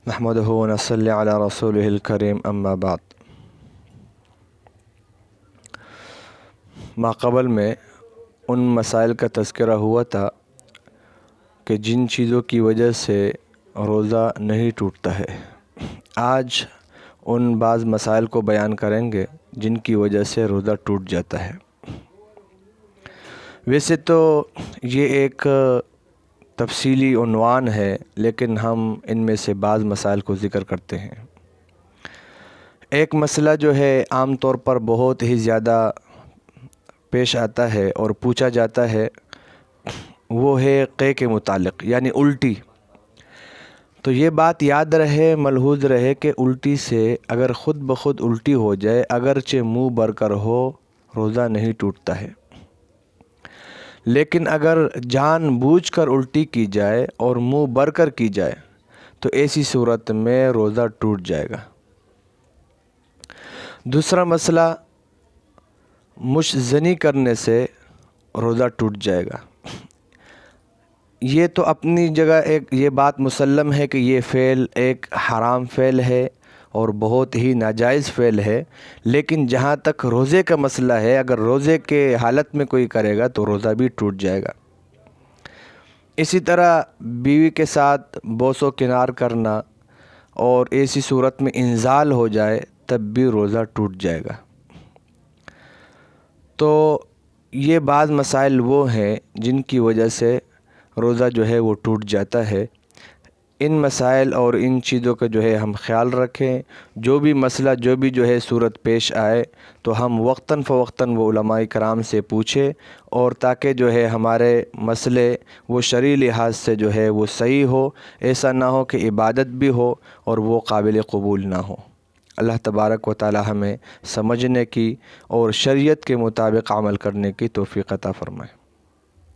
نحمدہ و نصلی علی رسولہ الکریم اما بعد۔ ماقبل میں ان مسائل کا تذکرہ ہوا تھا کہ جن چیزوں کی وجہ سے روزہ نہیں ٹوٹتا ہے۔ آج ان بعض مسائل کو بیان کریں گے جن کی وجہ سے روزہ ٹوٹ جاتا ہے۔ ویسے تو یہ ایک تفصیلی عنوان ہے، لیکن ہم ان میں سے بعض مسائل کو ذکر کرتے ہیں۔ ایک مسئلہ جو ہے عام طور پر بہت ہی زیادہ پیش آتا ہے اور پوچھا جاتا ہے، وہ ہے قے کے متعلق، یعنی الٹی۔ تو یہ بات یاد رہے، ملحوظ رہے کہ الٹی سے اگر خود بخود الٹی ہو جائے، اگرچہ منہ بھر کر ہو، روزہ نہیں ٹوٹتا ہے۔ لیکن اگر جان بوجھ کر الٹی کی جائے اور منہ بھر کر کی جائے تو ایسی صورت میں روزہ ٹوٹ جائے گا۔ دوسرا مسئلہ، مشت زنی کرنے سے روزہ ٹوٹ جائے گا۔ یہ تو اپنی جگہ ایک یہ بات مسلم ہے کہ یہ فعل ایک حرام فعل ہے اور بہت ہی ناجائز فعل ہے، لیکن جہاں تک روزے کا مسئلہ ہے، اگر روزے کے حالت میں کوئی کرے گا تو روزہ بھی ٹوٹ جائے گا۔ اسی طرح بیوی کے ساتھ بوس و کنار کرنا اور ایسی صورت میں انزال ہو جائے تب بھی روزہ ٹوٹ جائے گا۔ تو یہ بعض مسائل وہ ہیں جن کی وجہ سے روزہ جو ہے وہ ٹوٹ جاتا ہے۔ ان مسائل اور ان چیزوں کا جو ہے ہم خیال رکھیں۔ جو بھی مسئلہ جو ہے صورت پیش آئے تو ہم وقتاً فوقتاً وہ علماء کرام سے پوچھیں، اور تاکہ جو ہے ہمارے مسئلے وہ شرعی لحاظ سے جو ہے وہ صحیح ہو، ایسا نہ ہو کہ عبادت بھی ہو اور وہ قابل قبول نہ ہو۔ اللہ تبارک و تعالی ہمیں سمجھنے کی اور شریعت کے مطابق عمل کرنے کی توفیق عطا فرمائے۔